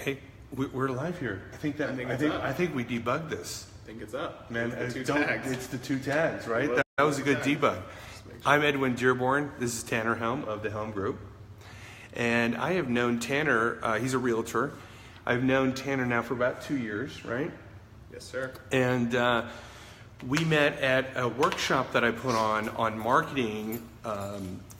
Hey, we're live here. I think we debugged this. I think it's up. Man, it's the tags. It's the two tags, right? That was a good debug. Sure. I'm Edwin Dearborn. This is Tanner Helm of the Helm Group. And I have known Tanner, he's a realtor. I've known Tanner now for about 2 years, right? Yes, sir. And we met at a workshop that I put on marketing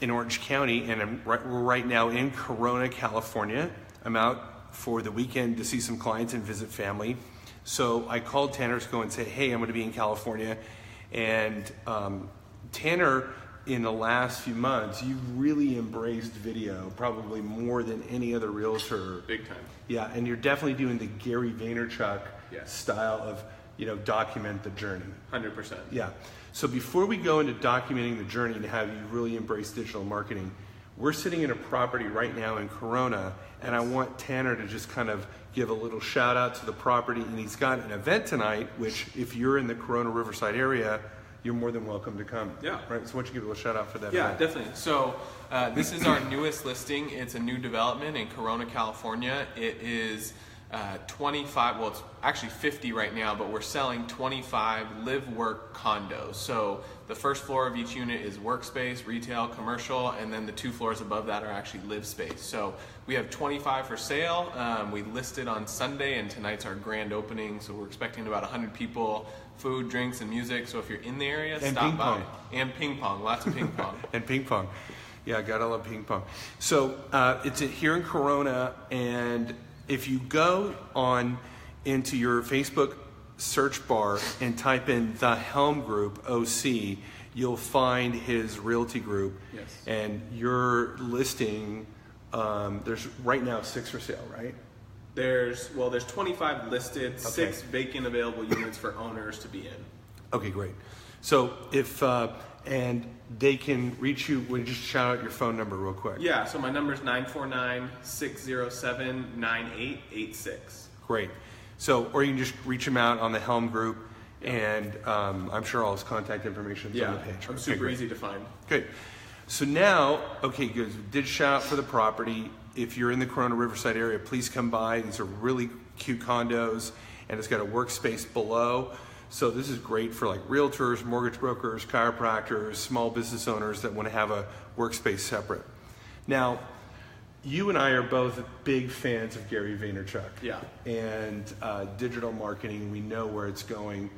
in Orange County, and we're right now in Corona, California. I'm out for the weekend to see some clients and visit family. So I called Tanner to go and say, hey, I'm going to be in California. And Tanner, in the last few months, you've really embraced video, probably more than any other realtor. Big time. Yeah, and you're definitely doing the Gary Vaynerchuk style of, document the journey. 100%. Yeah. So before we go into documenting the journey and how you really embrace digital marketing, we're sitting in a property right now in Corona, and I want Tanner to just kind of give a little shout out to the property. And he's got an event tonight, which if you're in the Corona Riverside area, you're more than welcome to come. Yeah. Right. So why don't you give a little shout out for that? Yeah, event? definitely. So this is our newest listing. It's a new development in Corona, California. It is 25, well, it's actually 50 right now, but we're selling 25 live-work condos. So the first floor of each unit is workspace, retail, commercial, and then the 2 floors above that are actually live space. So we have 25 for sale. We listed on Sunday, and tonight's our grand opening. So we're expecting about 100 people, food, drinks, and music. So if you're in the area, and stop ping by. pong. And ping pong, lots of ping pong. And ping pong. Yeah, gotta love ping pong. So it's here in Corona, and if you go on into your Facebook search bar and type in the Helm Group OC, you'll find his realty group. Yes. And your listing, there's right now 6 for sale, right? There's 25 listed, 6 vacant available units for owners to be in. Okay, great. So if and they can reach you, would you just shout out your phone number real quick? Yeah, so my number is 949-607-9886. Great. So, or you can just reach him out on the Helm Group, and I'm sure all his contact information is on the page. I'm super easy to find. Good. So now, okay, good. We did shout out for the property. If you're in the Corona Riverside area, please come by. These are really cute condos, and it's got a workspace below. So this is great for like realtors, mortgage brokers, chiropractors, small business owners that want to have a workspace separate. Now, you and I are both big fans of Gary Vaynerchuk. Yeah. And digital marketing, we know where it's going.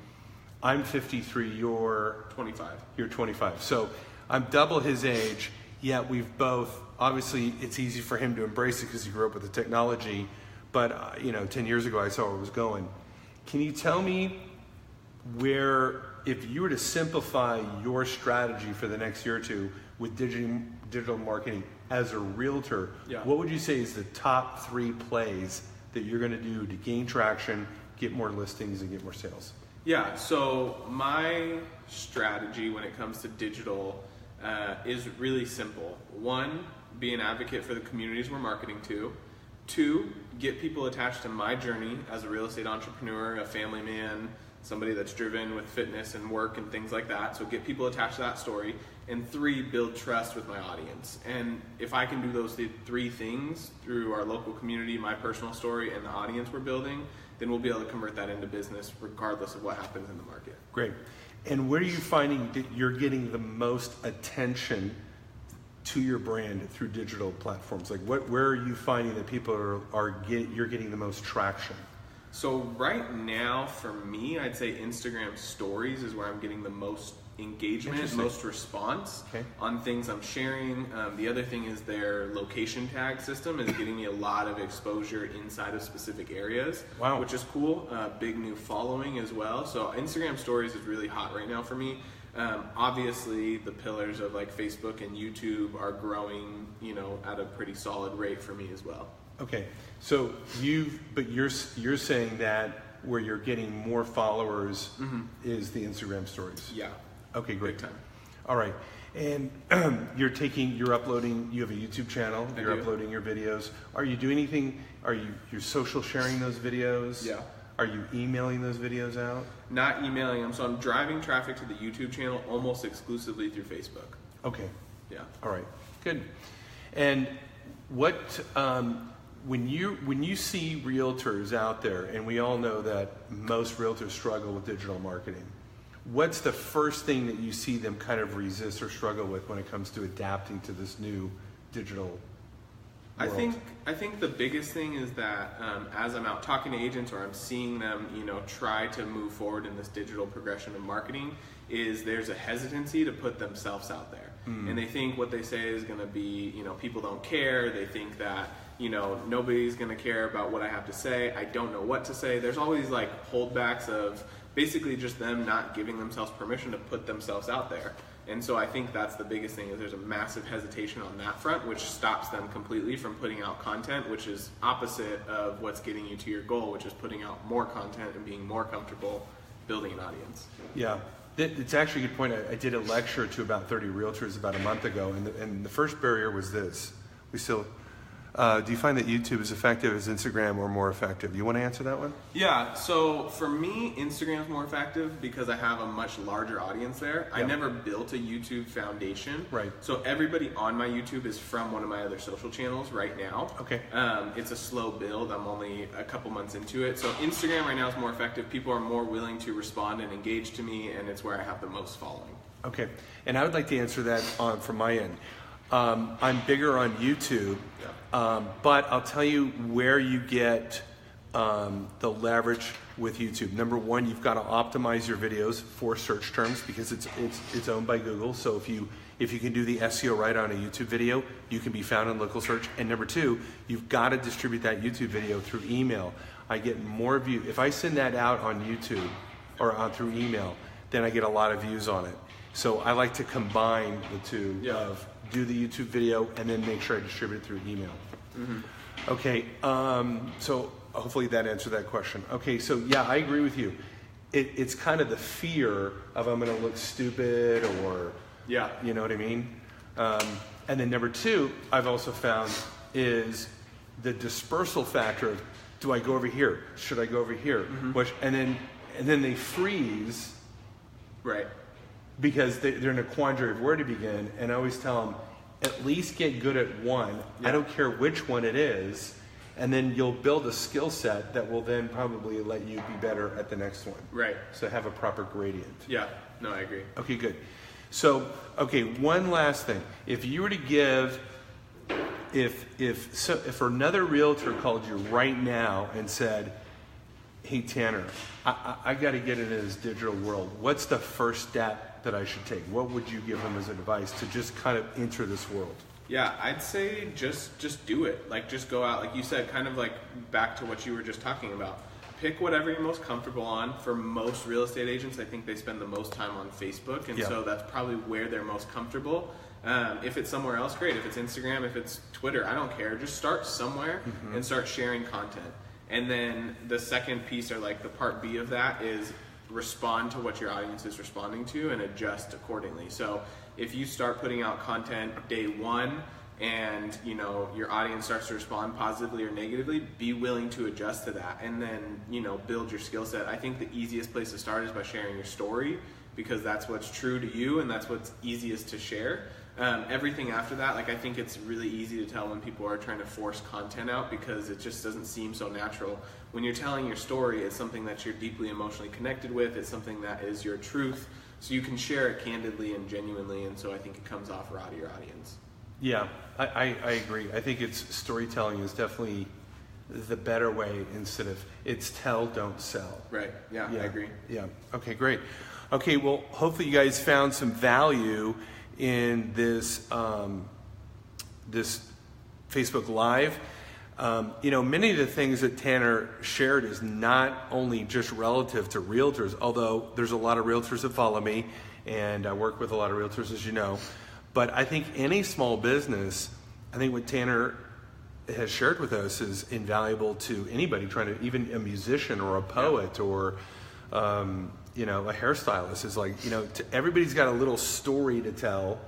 I'm 53, you're 25. You're 25. So I'm double his age, yet we've both, obviously it's easy for him to embrace it because he grew up with the technology, but 10 years ago I saw where it was going. Can you tell me where, if you were to simplify your strategy for the next year or two with digital marketing as a realtor, what would you say is the top 3 plays that you're going to do to gain traction, get more listings, and get more sales? Yeah, so my strategy when it comes to digital is really simple. 1, be an advocate for the communities we're marketing to. 2, get people attached to my journey as a real estate entrepreneur, a family man, somebody that's driven with fitness and work and things like that. So get people attached to that story. And 3, build trust with my audience. And if I can do those 3 things through our local community, my personal story, and the audience we're building, then we'll be able to convert that into business regardless of what happens in the market. Great. And where are you finding that you're getting the most attention to your brand through digital platforms? Like where are you finding that people you're getting the most traction? So right now, for me, I'd say Instagram stories is where I'm getting the most engagement, most response on things I'm sharing. The other thing is their location tag system is getting me a lot of exposure inside of specific areas, which is cool. Big new following as well. So Instagram stories is really hot right now for me. Obviously, the pillars of like Facebook and YouTube are growing, at a pretty solid rate for me as well. Okay, so you're saying that where you're getting more followers is the Instagram stories. Yeah. Okay, great. Big time. All right, and you're uploading. You have a YouTube channel. You're uploading your videos. Are you doing anything? You're social sharing those videos? Yeah. Are you emailing those videos out? Not emailing them. So I'm driving traffic to the YouTube channel almost exclusively through Facebook. Okay. Yeah. All right. Good. And what when you see realtors out there, and we all know that most realtors struggle with digital marketing, what's the first thing that you see them kind of resist or struggle with when it comes to adapting to this new digital world? I think the biggest thing is that as I'm out talking to agents, or I'm seeing them, try to move forward in this digital progression of marketing, is there's a hesitancy to put themselves out there. And they think what they say is going to be, people don't care. They think that, nobody's going to care about what I have to say. I don't know what to say. There's always like holdbacks of basically just them not giving themselves permission to put themselves out there. And so I think that's the biggest thing, is there's a massive hesitation on that front, which stops them completely from putting out content, which is opposite of what's getting you to your goal, which is putting out more content and being more comfortable building an audience. Yeah. It's actually a good point. I did a lecture to about 30 realtors about a month ago, and the first barrier was this. Do you find that YouTube is effective as Instagram, or more effective? Do you want to answer that one? Yeah, so for me, Instagram's more effective because I have a much larger audience there. I never built a YouTube foundation. Right. So everybody on my YouTube is from one of my other social channels right now. Okay. It's a slow build. I'm only a couple months into it. So Instagram right now is more effective. People are more willing to respond and engage to me, and it's where I have the most following. Okay. And I would like to answer that from my end. I'm bigger on YouTube, but I'll tell you where you get the leverage with YouTube. Number one, you've got to optimize your videos for search terms, because it's owned by Google. So if you can do the SEO right on a YouTube video, you can be found in local search. And number two, you've got to distribute that YouTube video through email. I get more views if I send that out on YouTube or through email. Then I get a lot of views on it. So I like to combine the two of do the YouTube video and then make sure I distribute it through email. Okay, so hopefully that answered that question. Okay, so yeah, I agree with you. It's kind of the fear of I'm going to look stupid, or you know what I mean? And then number two, I've also found, is the dispersal factor of, do I go over here? Should I go over here? And then they freeze. Right. Because they're in a quandary of where to begin, and I always tell them, at least get good at one. I don't care which one it is, and then you'll build a skill set that will then probably let you be better at the next one. Right. So have a proper gradient. Yeah, no, I agree. Okay, good. So, okay, one last thing. If you were to give, if another realtor called you right now and said, hey Tanner, I got to get into this digital world. What's the first step that I should take? What would you give them as advice to just kind of enter this world? Yeah, I'd say just do it. Like, just go out, like you said, kind of like back to what you were just talking about. Pick whatever you're most comfortable on. For most real estate agents, I think they spend the most time on Facebook, and so that's probably where they're most comfortable. If it's somewhere else, great. If it's Instagram, if it's Twitter, I don't care. Just start somewhere and start sharing content. And then the second piece, or like the part B of that, is respond to what your audience is responding to and adjust accordingly. So if you start putting out content day one and your audience starts to respond positively or negatively, be willing to adjust to that, and then build your skill set. I think the easiest place to start is by sharing your story, because that's what's true to you and that's what's easiest to share. Everything after that, like, I think it's really easy to tell when people are trying to force content out, because it just doesn't seem so natural. When you're telling your story, it's something that you're deeply emotionally connected with. It's something that is your truth, so you can share it candidly and genuinely, and so I think it comes off raw to your audience. Yeah, I agree. I think storytelling is definitely the better way, instead of it's tell, don't sell. Right, yeah. I agree. Yeah, okay, great. Okay, well, hopefully you guys found some value in this this Facebook Live. Many of the things that Tanner shared is not only just relative to realtors, although there's a lot of realtors that follow me, and I work with a lot of realtors, as you know. But I think any small business, I think what Tanner has shared with us is invaluable to anybody trying to, even a musician or a poet or a hairstylist. Is like, everybody's got a little story to tell.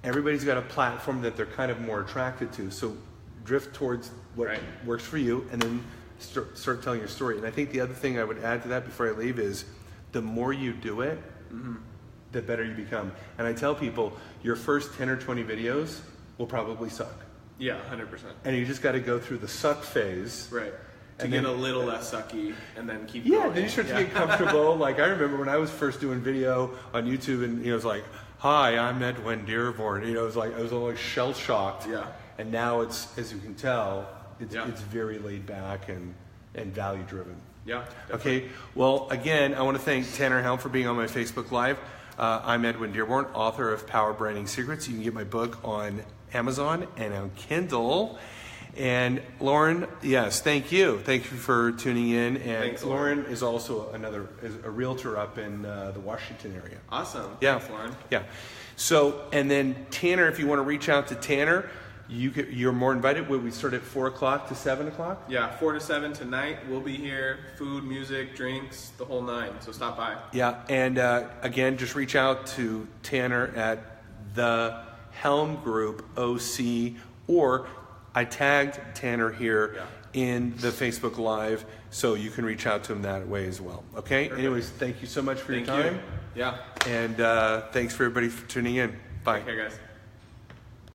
Everybody's got a platform that they're kind of more attracted to. So drift towards what works for you, and then start telling your story. And I think the other thing I would add to that before I leave is, the more you do it, the better you become. And I tell people, your first 10 or 20 videos will probably suck. Yeah, 100%. And you just got to go through the suck phase. Right. To And get then- a little less sucky and then keep Yeah, going. then you start to get comfortable. Like I remember when I was first doing video on YouTube, and it was like, "Hi, I'm Edwin Dearborn." It was like I was always shell shocked. Yeah. And now it's, as you can tell, it's Yeah. it's very laid back and value driven. Yeah. Definitely. Okay. Well, again, I want to thank Tanner Helm for being on my Facebook Live. I'm Edwin Dearborn, author of Power Branding Secrets. You can get my book on Amazon and on Kindle. And Lauren, yes, thank you. Thank you for tuning in. And Thanks, Lauren is also is a realtor up in the Washington area. Awesome. Yeah. Thanks, Lauren. Yeah. So, and then Tanner, if you want to reach out to Tanner, you're more invited. We start at 4 o'clock to 7 o'clock? Yeah, 4 to 7 tonight. We'll be here. Food, music, drinks, the whole nine. So stop by. Yeah. And again, just reach out to Tanner at the Helm Group OC, or I tagged Tanner here in the Facebook Live, so you can reach out to him that way as well. Okay? Perfect. Anyways, thank you so much for Thank your time. you. Yeah. And thanks for everybody for tuning in. Bye. Take care, guys.